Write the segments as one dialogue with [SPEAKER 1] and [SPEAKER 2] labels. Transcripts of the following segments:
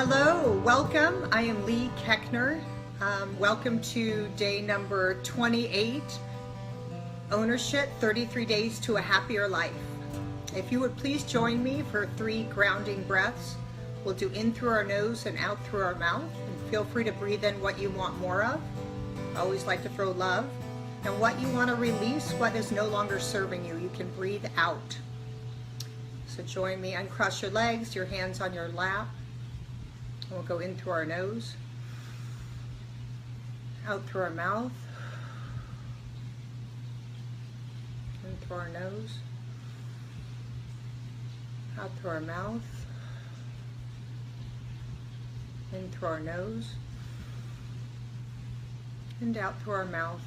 [SPEAKER 1] Hello, welcome. I am Leigh Koechner. Welcome to day number 28, Ownership, 33 Days to a Happier Life. If you would please join me for 3 grounding breaths. We'll do in through our nose and out through our mouth. And feel free to breathe in what you want more of. I always like to throw love. And what you want to release, what is no longer serving you, you can breathe out. So join me, uncross your legs, your hands on your lap. We'll go in through our nose, out through our mouth, in through our nose, out through our mouth, in through our nose, and out through our mouth.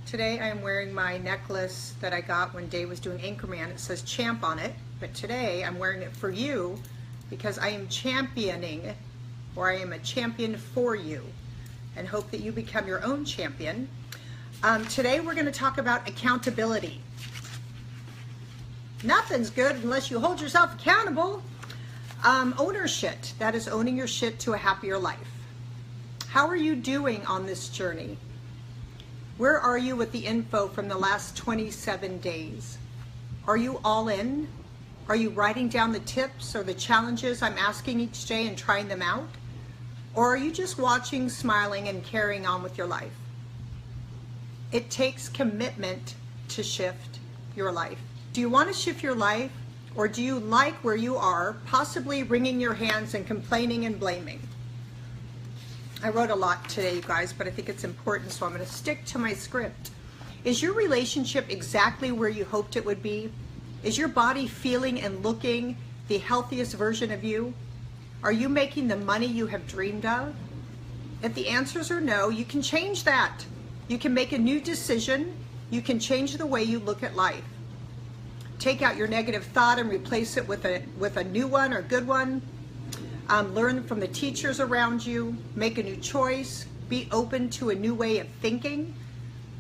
[SPEAKER 1] Today I am wearing my necklace that I got when Dave was doing Anchorman. It says champ on it, but today I'm wearing it for you because I am championing, or I am a champion for you, and hope that you become your own champion. Today we're going to talk about accountability. Nothing's good unless you hold yourself accountable. Ownership, that is owning your shit to a happier life. How are you doing on this journey? Where are you with the info from the last 27 days? Are you all in? Are you writing down the tips or the challenges I'm asking each day and trying them out? Or are you just watching, smiling, and carrying on with your life? It takes commitment to shift your life. Do you want to shift your life, or do you like where you are, possibly wringing your hands and complaining and blaming? I wrote a lot today, you guys, but I think it's important, so I'm going to stick to my script. Is your relationship exactly where you hoped it would be? Is your body feeling and looking the healthiest version of you? Are you making the money you have dreamed of? If the answers are no, you can change that. You can make a new decision. You can change the way you look at life. Take out your negative thought and replace it with a new one or good one. Learn from the teachers around you, make a new choice, be open to a new way of thinking.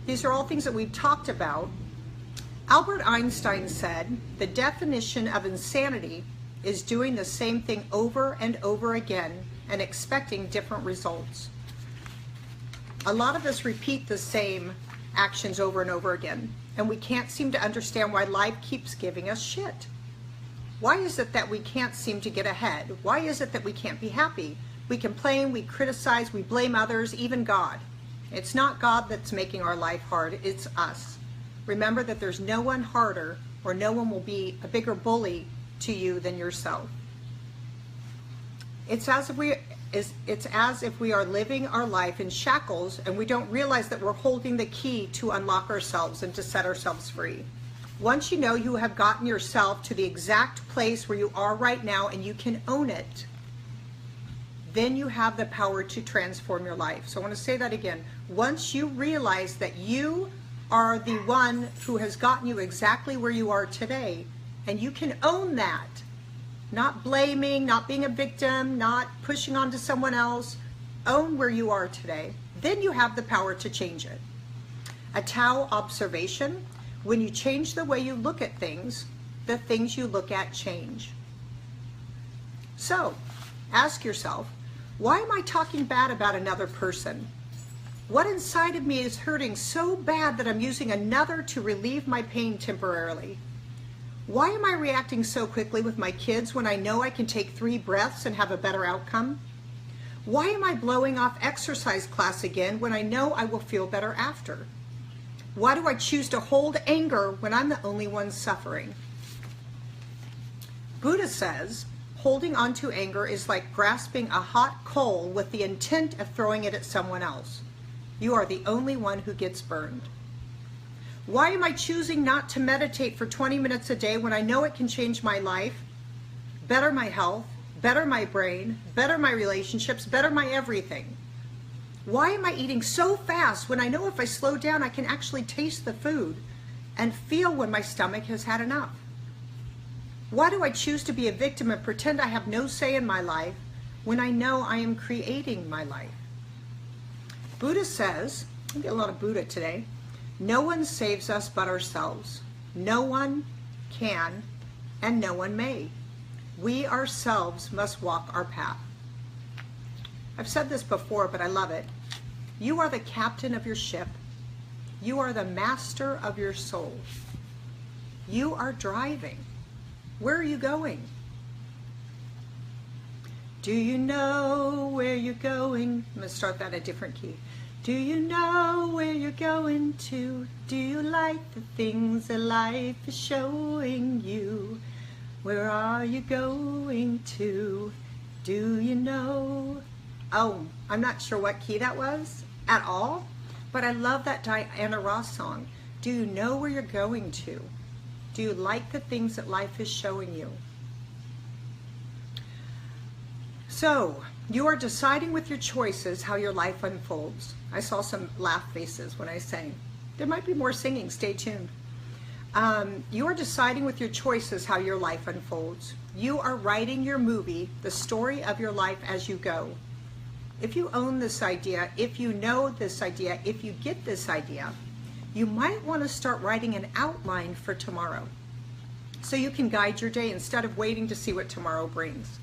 [SPEAKER 1] These are all things that we've talked about. Albert Einstein said, the definition of insanity is doing the same thing over and over again and expecting different results. A lot of us repeat the same actions over and over again, and we can't seem to understand why life keeps giving us shit. Why is it that we can't seem to get ahead? Why is it that we can't be happy? We complain, we criticize, we blame others, even God. It's not God that's making our life hard, it's us. Remember that there's no one harder, or no one will be a bigger bully to you than yourself. It's as if we are living our life in shackles and we don't realize that we're holding the key to unlock ourselves and to set ourselves free. Once you know you have gotten yourself to the exact place where you are right now and you can own it, then you have the power to transform your life. So I want to say that again. Once you realize that you are the one who has gotten you exactly where you are today, and you can own that, not blaming, not being a victim, not pushing on to someone else, own where you are today, then you have the power to change it. A Tao observation: when you change the way you look at things, the things you look at change. So, ask yourself, why am I talking bad about another person? What inside of me is hurting so bad that I'm using another to relieve my pain temporarily? Why am I reacting so quickly with my kids when I know I can take 3 breaths and have a better outcome? Why am I blowing off exercise class again when I know I will feel better after? Why do I choose to hold anger when I'm the only one suffering? Buddha says, holding on to anger is like grasping a hot coal with the intent of throwing it at someone else. You are the only one who gets burned. Why am I choosing not to meditate for 20 minutes a day when I know it can change my life, better my health, better my brain, better my relationships, better my everything? Why am I eating so fast when I know if I slow down I can actually taste the food and feel when my stomach has had enough? Why do I choose to be a victim and pretend I have no say in my life when I know I am creating my life? Buddha says, I get a lot of Buddha today, no one saves us but ourselves. No one can and no one may. We ourselves must walk our path. I've said this before, but I love it. You are the captain of your ship. You are the master of your soul. You are driving. Where are you going? Do you know where you're going? I'm going to start that in a different key. Do you know where you're going to? Do you like the things that life is showing you? Where are you going to? Do you know? Oh, I'm not sure what key that was at all, but I love that Diana Ross song. Do you know where you're going to? Do you like the things that life is showing you? So, you are deciding with your choices how your life unfolds. I saw some laugh faces when I sang. There might be more singing, stay tuned. You are deciding with your choices how your life unfolds. You are writing your movie, the story of your life as you go. If you own this idea, if you know this idea, if you get this idea, you might want to start writing an outline for tomorrow so you can guide your day instead of waiting to see what tomorrow brings.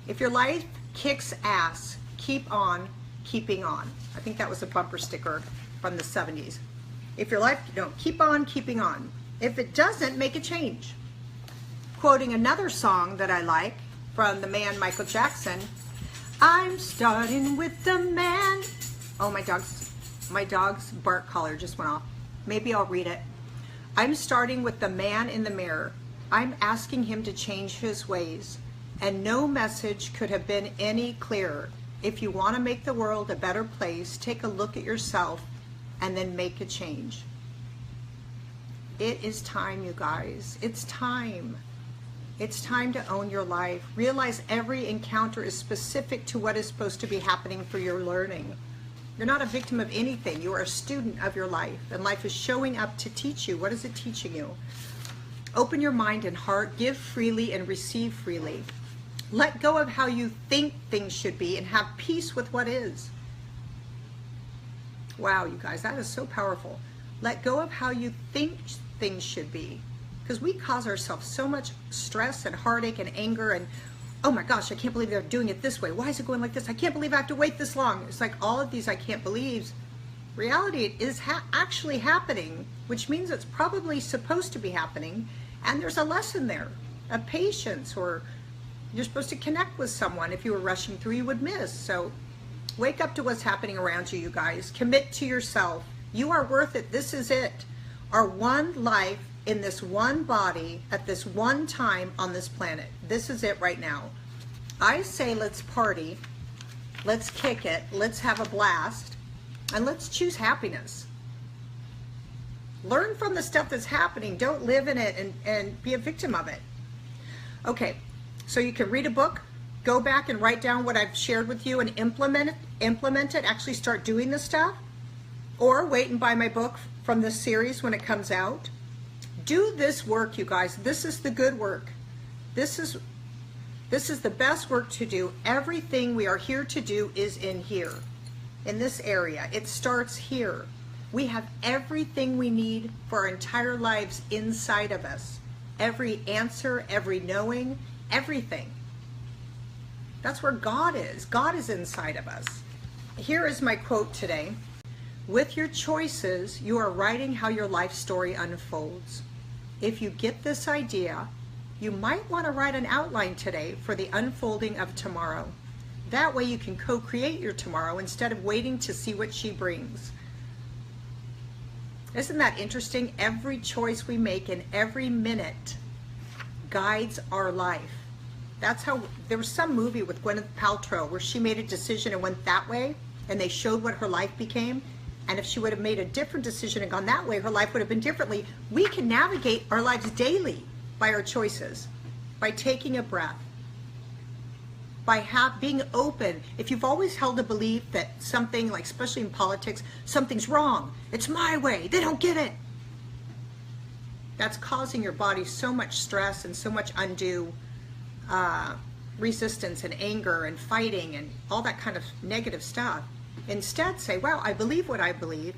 [SPEAKER 1] If your life kicks ass, keep on keeping on. I think that was a bumper sticker from the 70s. If your life, keep on keeping on. If it doesn't, make a change. Quoting another song that I like from the man Michael Jackson, I'm starting with the man. Oh, my dog's bark collar just went off. Maybe I'll read it. I'm starting with the man in the mirror. I'm asking him to change his ways. And no message could have been any clearer. If you want to make the world a better place, take a look at yourself and then make a change. It is time, you guys. It's time. It's time to own your life. Realize every encounter is specific to what is supposed to be happening for your learning. You're not a victim of anything. You are a student of your life, and life is showing up to teach you. What is it teaching you? Open your mind and heart, give freely and receive freely. Let go of how you think things should be and have peace with what is. Wow, you guys, that is so powerful. Let go of how you think things should be, because we cause ourselves so much stress and heartache and anger and, oh my gosh, I can't believe they're doing it this way. Why is it going like this? I can't believe I have to wait this long. It's like all of these I can't believes. Reality is actually happening, which means it's probably supposed to be happening, and there's a lesson there of patience, or you're supposed to connect with someone. If you were rushing through, you would miss. So wake up to what's happening around you, you guys. Commit to yourself. You are worth it. This is it. Our one life in this one body at this one time on this planet. This is it right now. I say let's party. Let's kick it. Let's have a blast. And let's choose happiness. Learn from the stuff that's happening. Don't live in it and be a victim of it. Okay. So you can read a book, go back and write down what I've shared with you and implement it, actually start doing this stuff, or wait and buy my book from this series when it comes out. Do this work, you guys. This is the good work. This is the best work to do. Everything we are here to do is in here, in this area. It starts here. We have everything we need for our entire lives inside of us. Every answer, every knowing, everything. That's where God is. God is inside of us. Here is my quote today. With your choices, you are writing how your life story unfolds. If you get this idea, you might want to write an outline today for the unfolding of tomorrow. That way you can co-create your tomorrow instead of waiting to see what she brings. Isn't that interesting? Every choice we make in every minute guides our life. That's how, there was some movie with Gwyneth Paltrow where she made a decision and went that way, and they showed what her life became. And if she would have made a different decision and gone that way, her life would have been differently. We can navigate our lives daily by our choices, by taking a breath, by being open. If you've always held a belief that something, like especially in politics, something's wrong, it's my way, they don't get it. That's causing your body so much stress and so much undue resistance and anger and fighting and all that kind of negative stuff. Instead, say, wow, I believe what I believe.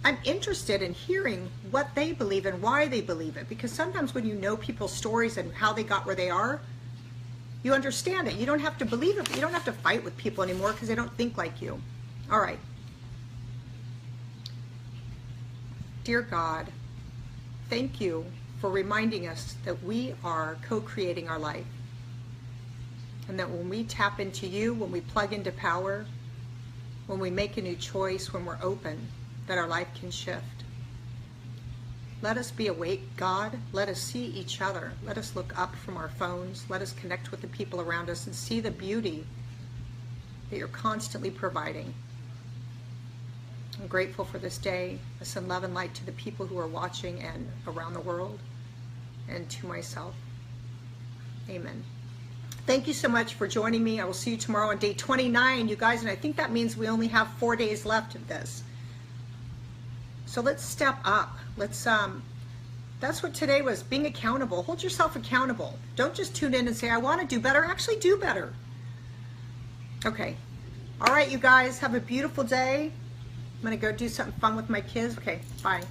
[SPEAKER 1] I'm interested in hearing what they believe and why they believe it, because sometimes when you know people's stories and how they got where they are, you understand it. You don't have to believe it, but you don't have to fight with people anymore because they don't think like you. All right. Dear God, thank you for reminding us that we are co-creating our life. And that when we tap into you, when we plug into power, when we make a new choice, when we're open, that our life can shift. Let us be awake, God. Let us see each other. Let us look up from our phones. Let us connect with the people around us and see the beauty that you're constantly providing. I'm grateful for this day. I send love and light to the people who are watching and around the world, and to myself. Amen. Thank you so much for joining me. I will see you tomorrow on day 29, you guys, and I think that means we only have 4 days left of this. So let's step up. Let's that's what today was, being accountable. Hold yourself accountable. Don't just tune in and say, I want to do better. Actually do better. Okay. All right, you guys, have a beautiful day. I'm going to go do something fun with my kids. Okay, bye.